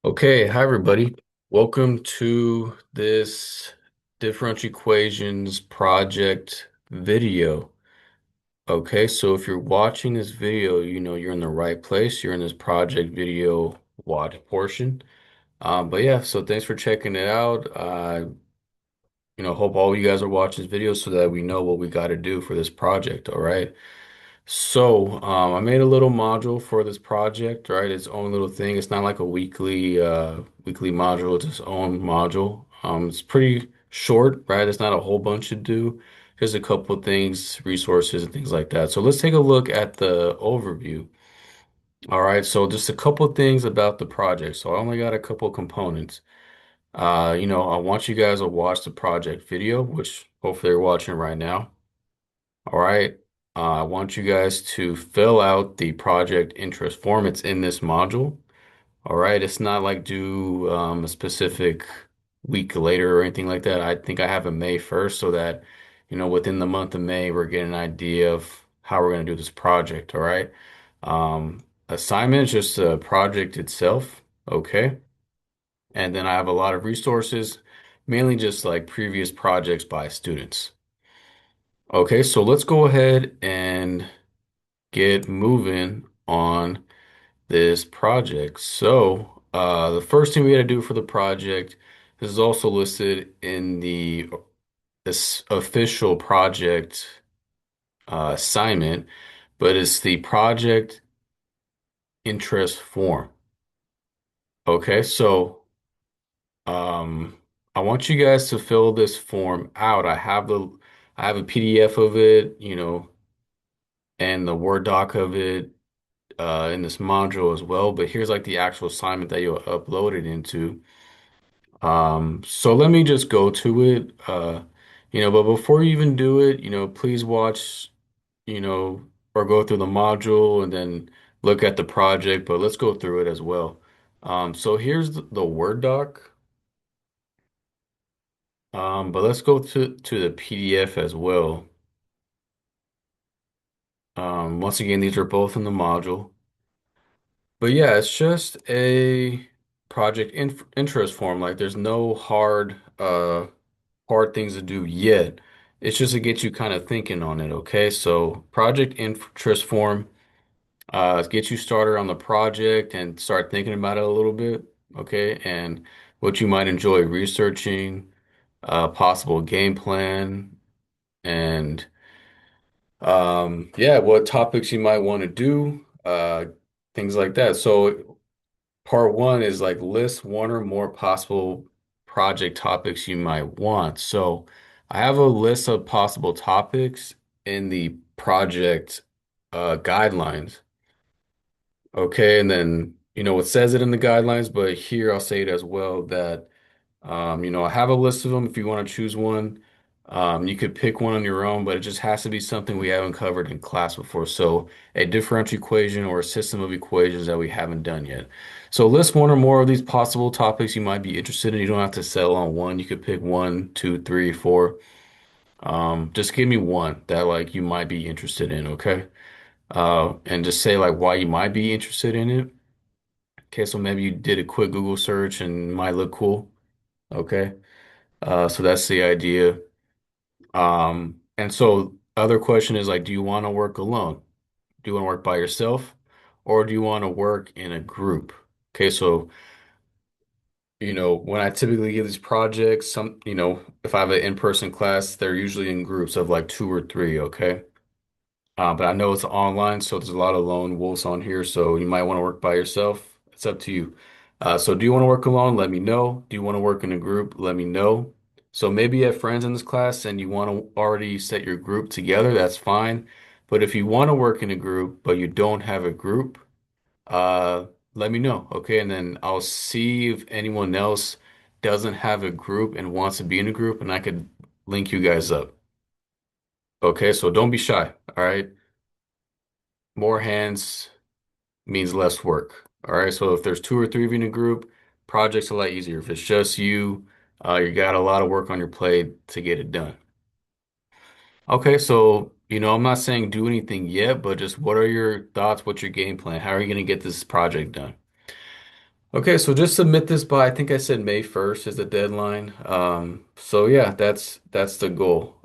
Okay, hi everybody. Welcome to this differential equations project video. Okay, so if you're watching this video, you know you're in the right place. You're in this project video watch portion. But yeah, so thanks for checking it out. Hope all you guys are watching this video so that we know what we got to do for this project. All right. So, I made a little module for this project, right? Its own little thing. It's not like a weekly module. It's its own module. It's pretty short, right? It's not a whole bunch to do. Just a couple of things, resources and things like that. So let's take a look at the overview. All right. So just a couple of things about the project. So I only got a couple components. I want you guys to watch the project video, which hopefully you're watching right now. All right. I want you guys to fill out the project interest form. It's in this module. All right. It's not like due a specific week later or anything like that. I think I have a May 1st so that, within the month of May, we're getting an idea of how we're going to do this project. All right. Assignment is just the project itself. Okay. And then I have a lot of resources, mainly just like previous projects by students. Okay. So let's go ahead and get moving on this project. So, the first thing we got to do for the project, this is also listed in the this official project assignment, but it's the project interest form. Okay, so I want you guys to fill this form out. I have a PDF of it, and the Word doc of it in this module as well, but here's like the actual assignment that you'll upload it into. So let me just go to it. But before you even do it, please watch, you know, or go through the module and then look at the project, but let's go through it as well. So here's the Word doc. But let's go to the PDF as well. Once again, these are both in the module. But yeah, it's just a project interest form. Like there's no hard things to do yet. It's just to get you kind of thinking on it, okay? So project interest form get you started on the project and start thinking about it a little bit, okay? And what you might enjoy researching, possible game plan, and yeah, what topics you might want to do, things like that. So part one is like list one or more possible project topics you might want. So I have a list of possible topics in the project guidelines. Okay, and then it says it in the guidelines, but here I'll say it as well that I have a list of them if you want to choose one. You could pick one on your own, but it just has to be something we haven't covered in class before. So a differential equation or a system of equations that we haven't done yet. So list one or more of these possible topics you might be interested in. You don't have to settle on one. You could pick one, two, three, four. Just give me one that like you might be interested in, okay? And just say like why you might be interested in it. Okay, so maybe you did a quick Google search and it might look cool. Okay. So that's the idea. And so other question is like, do you want to work alone? Do you want to work by yourself or do you want to work in a group? Okay, so when I typically give these projects, if I have an in-person class, they're usually in groups of like two or three, okay? But I know it's online, so there's a lot of lone wolves on here, so you might want to work by yourself. It's up to you. So do you want to work alone? Let me know. Do you want to work in a group? Let me know. So maybe you have friends in this class and you want to already set your group together, that's fine. But if you want to work in a group, but you don't have a group, uh, let me know. Okay. And then I'll see if anyone else doesn't have a group and wants to be in a group, and I could link you guys up. Okay. So don't be shy. All right. More hands means less work. All right. So if there's two or three of you in a group, project's a lot easier. If it's just you, you got a lot of work on your plate to get it done. Okay. So, I'm not saying do anything yet, but just what are your thoughts? What's your game plan? How are you going to get this project done? Okay, so just submit this by, I think I said May 1st is the deadline. So yeah, that's the goal.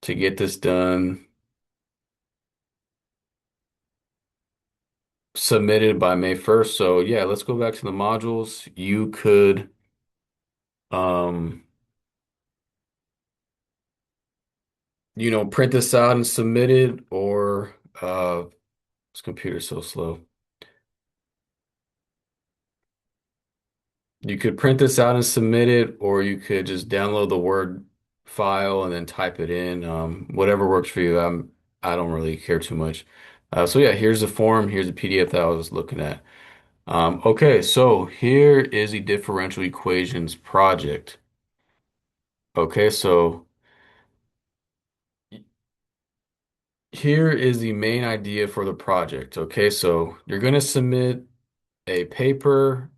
To get this done, submitted by May 1st. So yeah, let's go back to the modules. You could um, print this out and submit it, or this computer's so slow. You could print this out and submit it, or you could just download the Word file and then type it in. Whatever works for you. I don't really care too much. So yeah, here's the form. Here's the PDF that I was looking at. Okay, so here is the differential equations project. Okay, so here is the main idea for the project. Okay, so you're going to submit a paper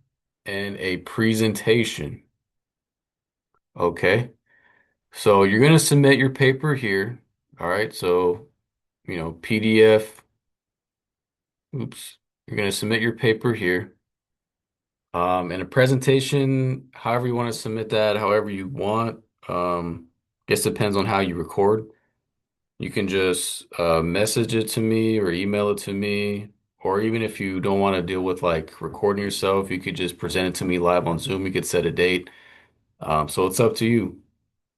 and a presentation. Okay. So you're going to submit your paper here. All right. So, PDF. Oops. You're going to submit your paper here. And a presentation, however you want to submit that, however you want. Guess depends on how you record. You can just message it to me or email it to me. Or even if you don't want to deal with like recording yourself, you could just present it to me live on Zoom. You could set a date. So it's up to you.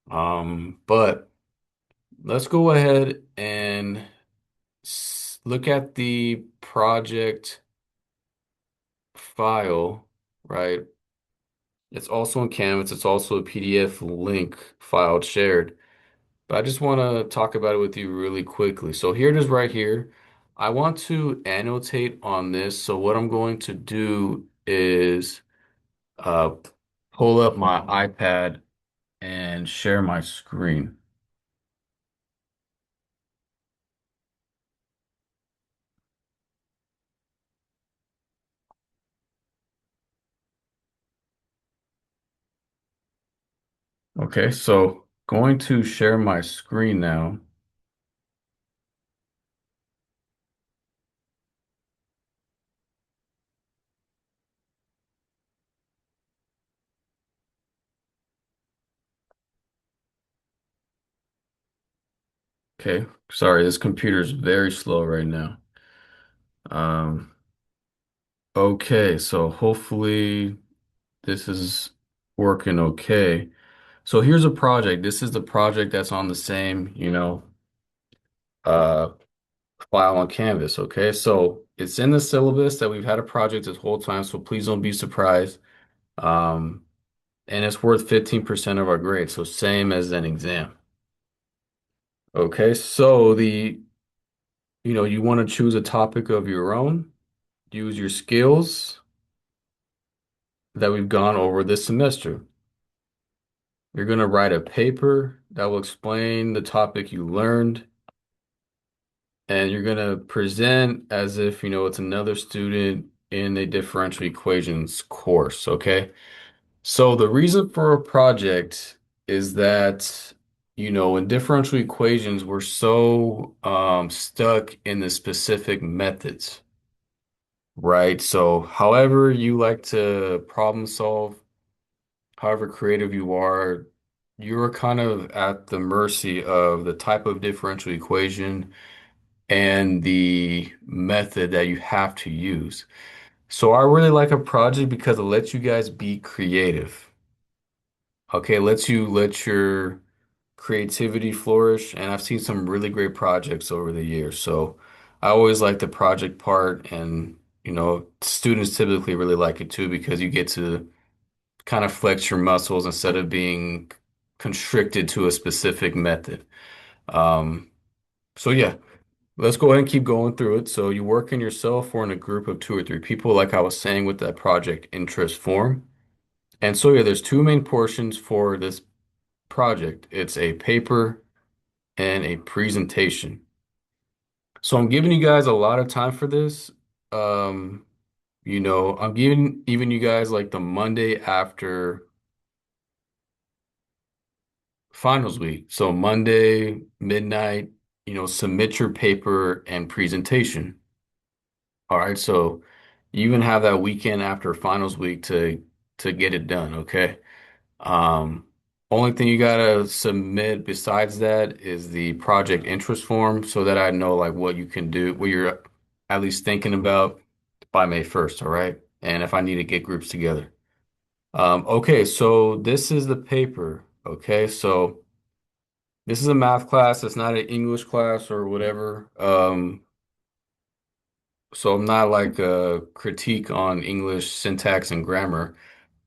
But let's go ahead and look at the project file, right? It's also in Canvas. It's also a PDF link file shared. But I just want to talk about it with you really quickly. So here it is right here. I want to annotate on this. So what I'm going to do is uh, pull up my iPad and share my screen. Okay, so going to share my screen now. Okay, sorry, this computer is very slow right now. Um, okay, so hopefully this is working okay. So here's a project. This is the project that's on the same, uh, file on Canvas. Okay, so it's in the syllabus that we've had a project this whole time, so please don't be surprised. Um, and it's worth 15% of our grade, so same as an exam. Okay, so you want to choose a topic of your own, use your skills that we've gone over this semester. You're going to write a paper that will explain the topic you learned, and you're going to present as if, it's another student in a differential equations course, okay? So the reason for a project is that, in differential equations, we're so stuck in the specific methods. Right. So, however you like to problem solve, however creative you are, you're kind of at the mercy of the type of differential equation and the method that you have to use. So, I really like a project because it lets you guys be creative. Okay, lets you let your creativity flourish. And I've seen some really great projects over the years. So, I always like the project part, and students typically really like it too because you get to kind of flex your muscles instead of being constricted to a specific method. Um, so yeah, let's go ahead and keep going through it. So you work in yourself or in a group of two or three people, like I was saying with that project interest form. And so yeah, there's two main portions for this project. It's a paper and a presentation. So I'm giving you guys a lot of time for this. Um, I'm giving even you guys like the Monday after finals week. So Monday, midnight, submit your paper and presentation. All right. So You even have that weekend after finals week to get it done, okay? Um, Only thing you gotta submit besides that is the project interest form so that I know like what you can do, what you're at least thinking about by May 1st, all right? And if I need to get groups together. Okay, so this is the paper, okay? So this is a math class, it's not an English class or whatever. So I'm not like a critique on English syntax and grammar,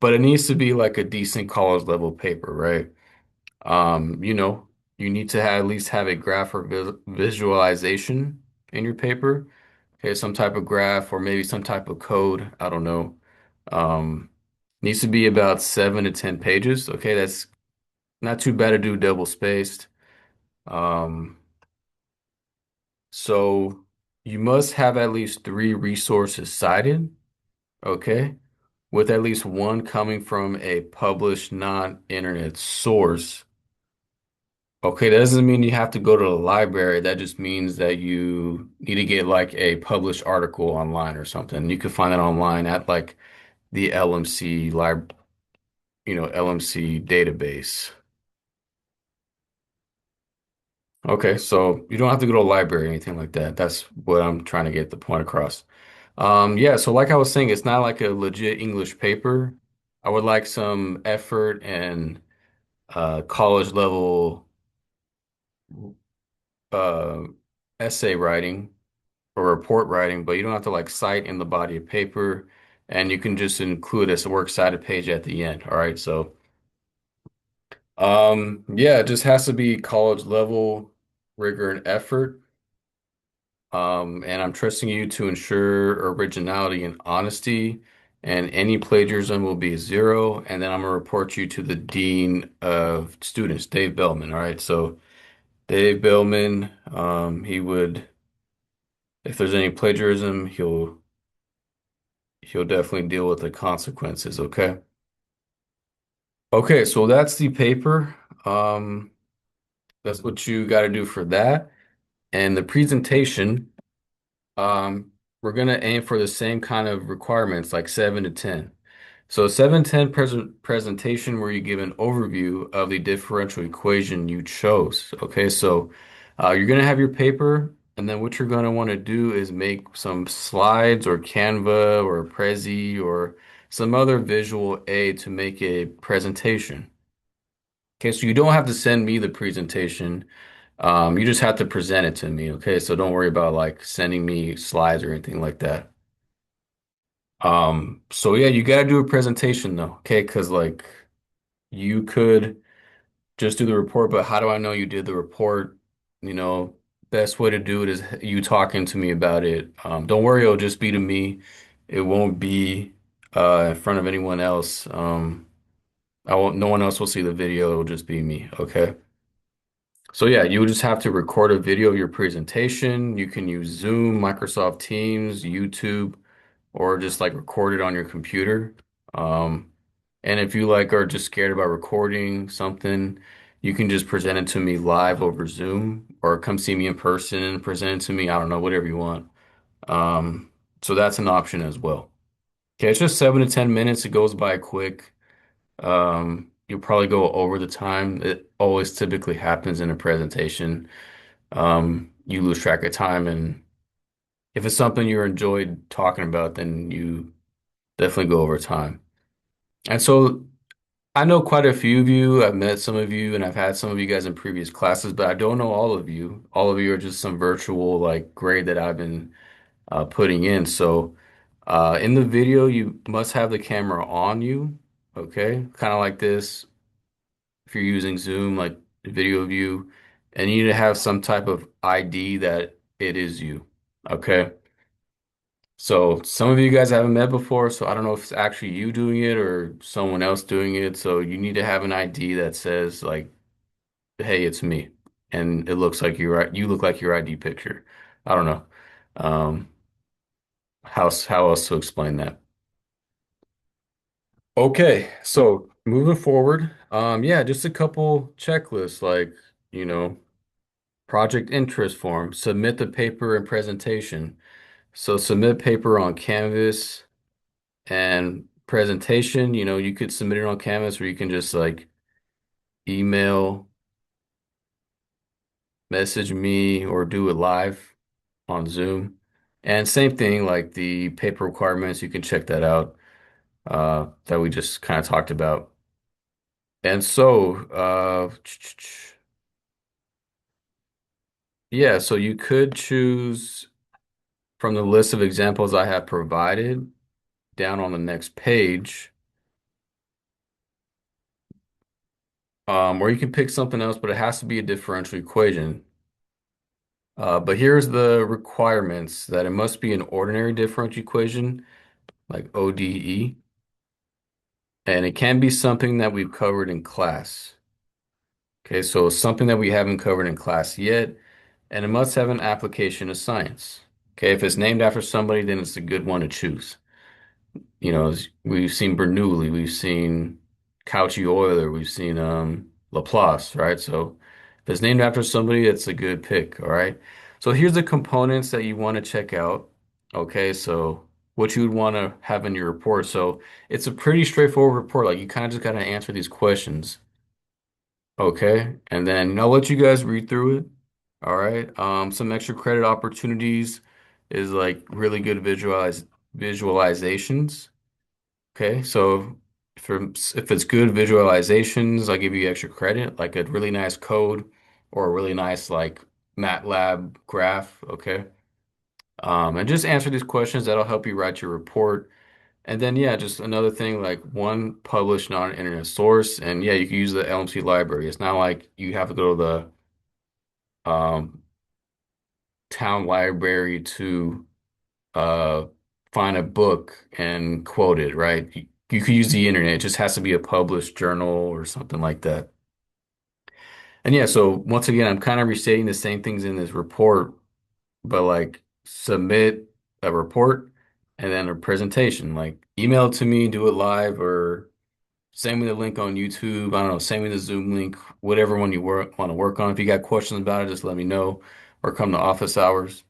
but it needs to be like a decent college level paper, right? You know, you need to at least have a graph or visualization in your paper. Okay, some type of graph or maybe some type of code. I don't know. Um, Needs to be about 7 to 10 pages. Okay, that's not too bad to do double spaced. Um, so you must have at least three resources cited. Okay, with at least one coming from a published non-internet source. Okay, that doesn't mean you have to go to the library. That just means that you need to get like a published article online or something. You can find that online at like the LMC LMC database. Okay, so you don't have to go to a library or anything like that. That's what I'm trying to get the point across. Yeah, so like I was saying, it's not like a legit English paper. I would like some effort and college level uh, essay writing or report writing, but you don't have to like cite in the body of paper, and you can just include as a works cited page at the end. All right, so yeah, it just has to be college level rigor and effort. And I'm trusting you to ensure originality and honesty, and any plagiarism will be zero. And then I'm gonna report you to the dean of students, Dave Bellman. All right, so Dave Bellman, he would, if there's any plagiarism, he'll definitely deal with the consequences, okay? Okay, so that's the paper. Um, that's what you got to do for that. And the presentation, we're gonna aim for the same kind of requirements, like 7 to 10. So 7-10 presentation where you give an overview of the differential equation you chose. Okay, so you're gonna have your paper, and then what you're gonna want to do is make some slides or Canva or Prezi or some other visual aid to make a presentation. Okay, so you don't have to send me the presentation. You just have to present it to me. Okay, so don't worry about like sending me slides or anything like that. So yeah, you gotta do a presentation though, okay? Because like you could just do the report, but how do I know you did the report? You know, best way to do it is you talking to me about it. Don't worry, it'll just be to me. It won't be in front of anyone else. I won't, no one else will see the video, it'll just be me, okay? So yeah, you would just have to record a video of your presentation. You can use Zoom, Microsoft Teams, YouTube, or just like record it on your computer. Um, and if you like are just scared about recording something, you can just present it to me live over Zoom or come see me in person and present it to me. I don't know, whatever you want. Um, so that's an option as well. Okay, it's just 7 to 10 minutes. It goes by quick. You'll probably go over the time. It always typically happens in a presentation. You lose track of time, and if it's something you enjoyed talking about, then you definitely go over time. And so I know quite a few of you. I've met some of you, and I've had some of you guys in previous classes, but I don't know all of you. All of you are just some virtual like grade that I've been putting in. So in the video, you must have the camera on you. Okay, kind of like this. If you're using Zoom, like video view, and you need to have some type of ID that it is you. Okay. So some of you guys haven't met before, so I don't know if it's actually you doing it or someone else doing it. So you need to have an ID that says like, "Hey, it's me," and it looks like you look like your ID picture. I don't know. Um, how else to explain that? Okay, so moving forward, yeah, just a couple checklists like, you know, project interest form, submit the paper and presentation. So submit paper on Canvas and presentation, you could submit it on Canvas or you can just like email, message me, or do it live on Zoom. And same thing, like the paper requirements, you can check that out, that we just kind of talked about. And so, yeah, so you could choose from the list of examples I have provided down on the next page, or you can pick something else, but it has to be a differential equation. But here's the requirements that it must be an ordinary differential equation, like ODE, and it can be something that we've covered in class. Okay, so something that we haven't covered in class yet, and it must have an application to science. Okay, if it's named after somebody, then it's a good one to choose. We've seen Bernoulli, we've seen Cauchy Euler, we've seen Laplace, right? So if it's named after somebody, it's a good pick, all right? So here's the components that you want to check out. Okay, so what you would want to have in your report. So it's a pretty straightforward report. Like you kind of just got to answer these questions. Okay, and then I'll let you guys read through it. All right. Some extra credit opportunities is like really good visualizations. Okay, so if it's good visualizations, I'll give you extra credit, like a really nice code or a really nice like MATLAB graph. Okay, and just answer these questions. That'll help you write your report. And then yeah, just another thing like one published non-internet source, and yeah, you can use the LMC library. It's not like you have to go to the town library to uh, find a book and quote it, right? You could use the internet. It just has to be a published journal or something like that. And yeah, so once again, I'm kind of restating the same things in this report, but like submit a report and then a presentation. Like email it to me, do it live, or send me the link on YouTube. I don't know, send me the Zoom link, whatever one you want to work on. If you got questions about it, just let me know or come to office hours.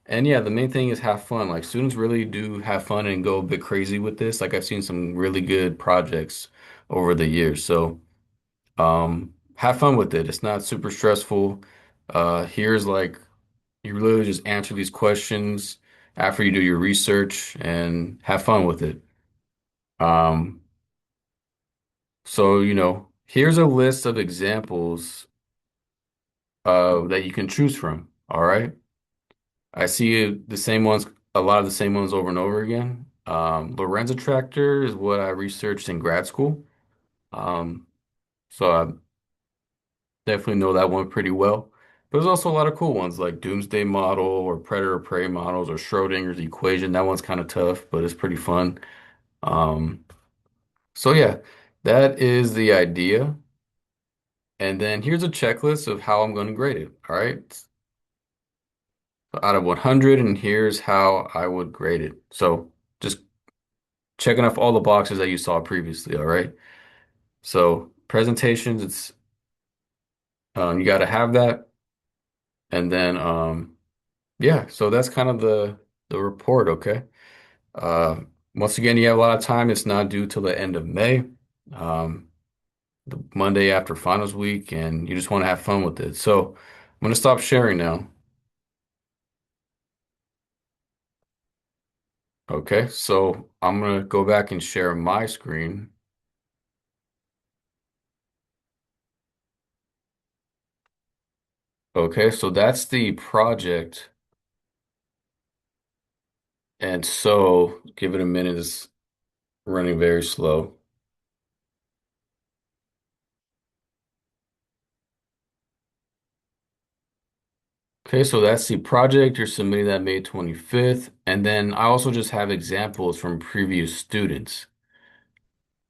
And yeah, the main thing is have fun. Like students really do have fun and go a bit crazy with this. Like I've seen some really good projects over the years. So have fun with it. It's not super stressful. Here's like you really just answer these questions after you do your research and have fun with it. Um, so here's a list of examples that you can choose from. All right. I see the same ones, a lot of the same ones over and over again. Lorenzo tractor is what I researched in grad school. Um, so I definitely know that one pretty well. But there's also a lot of cool ones like Doomsday Model or Predator Prey models or Schrodinger's equation. That one's kind of tough, but it's pretty fun. Um, so yeah, that is the idea. And then here's a checklist of how I'm going to grade it. All right. So out of 100, and here's how I would grade it. So just checking off all the boxes that you saw previously. All right. So presentations, it's you got to have that, and then yeah. So that's kind of the report. Okay. Uh, Once again, you have a lot of time. It's not due till the end of May, um, the Monday after finals week, and you just want to have fun with it. So I'm gonna stop sharing now. Okay. So I'm gonna go back and share my screen. Okay. So that's the project. And so give it a minute. It's running very slow. Okay, so that's the project. You're submitting that May 25th. And then I also just have examples from previous students.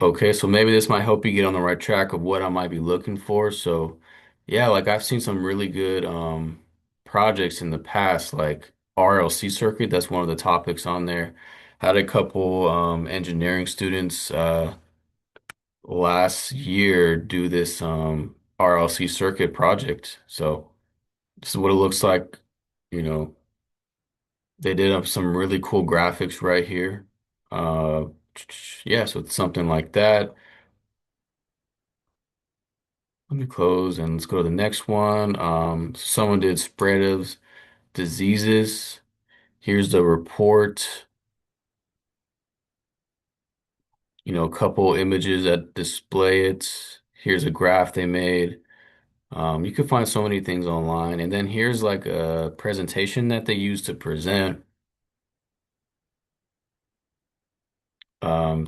Okay, so maybe this might help you get on the right track of what I might be looking for. So yeah, like I've seen some really good projects in the past, like RLC circuit. That's one of the topics on there. Had a couple engineering students last year do this RLC circuit project. So this is what it looks like, you know, They did up some really cool graphics right here. Uh, yeah, so it's something like that. Let me close and let's go to the next one. Someone did spread of diseases. Here's the report. A couple images that display it. Here's a graph they made. You can find so many things online. And then here's like a presentation that they use to present,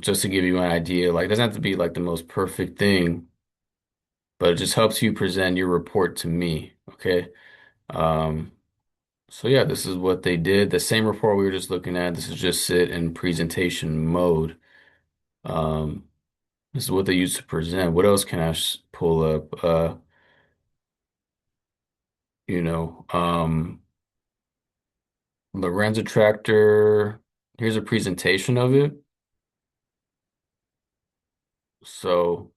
just to give you an idea. Like, it doesn't have to be like the most perfect thing, but it just helps you present your report to me. Okay. Um, so yeah, this is what they did. The same report we were just looking at. This is just sit in presentation mode. Um, this is what they use to present. What else can I pull up? You know, um, Lorenzo Tractor. Here's a presentation of it. So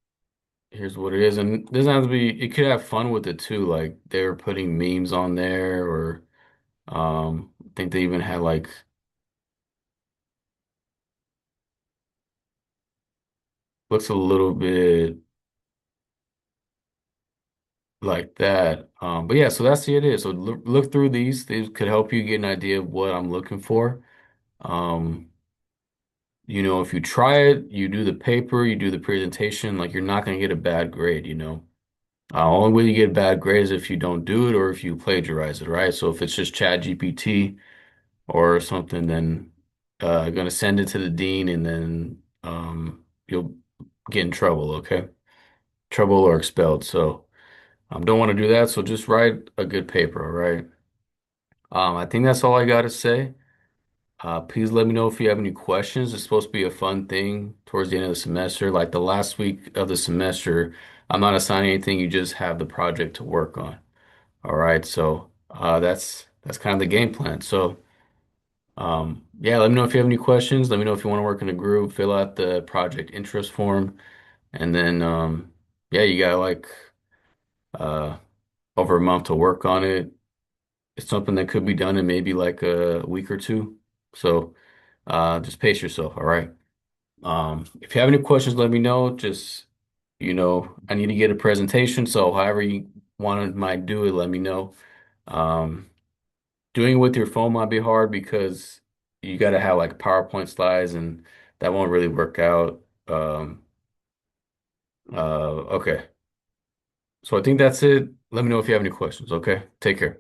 here's what it is. And it doesn't have to be, it could have fun with it too. Like they were putting memes on there or I think they even had like looks a little bit like that. But yeah, so that's it is. So look through these. These could help you get an idea of what I'm looking for. Um, if you try it, you do the paper, you do the presentation, like you're not going to get a bad grade. Only way you get a bad grade is if you don't do it or if you plagiarize it, right? So if it's just Chat GPT or something, then gonna send it to the dean and then you'll get in trouble, okay? Trouble or expelled. So don't want to do that. So just write a good paper, all right? I think that's all I gotta say. Please let me know if you have any questions. It's supposed to be a fun thing towards the end of the semester. Like the last week of the semester, I'm not assigning anything, you just have the project to work on. All right, so that's kind of the game plan. So yeah, let me know if you have any questions. Let me know if you want to work in a group, fill out the project interest form, and then yeah, you got like uh over a month to work on it. It's something that could be done in maybe like a week or two. So just pace yourself, all right? If you have any questions, let me know. Just I need to get a presentation, so however you want to might do it, let me know. Um, Doing it with your phone might be hard because you got to have like PowerPoint slides and that won't really work out. Okay. So I think that's it. Let me know if you have any questions. Okay. Take care.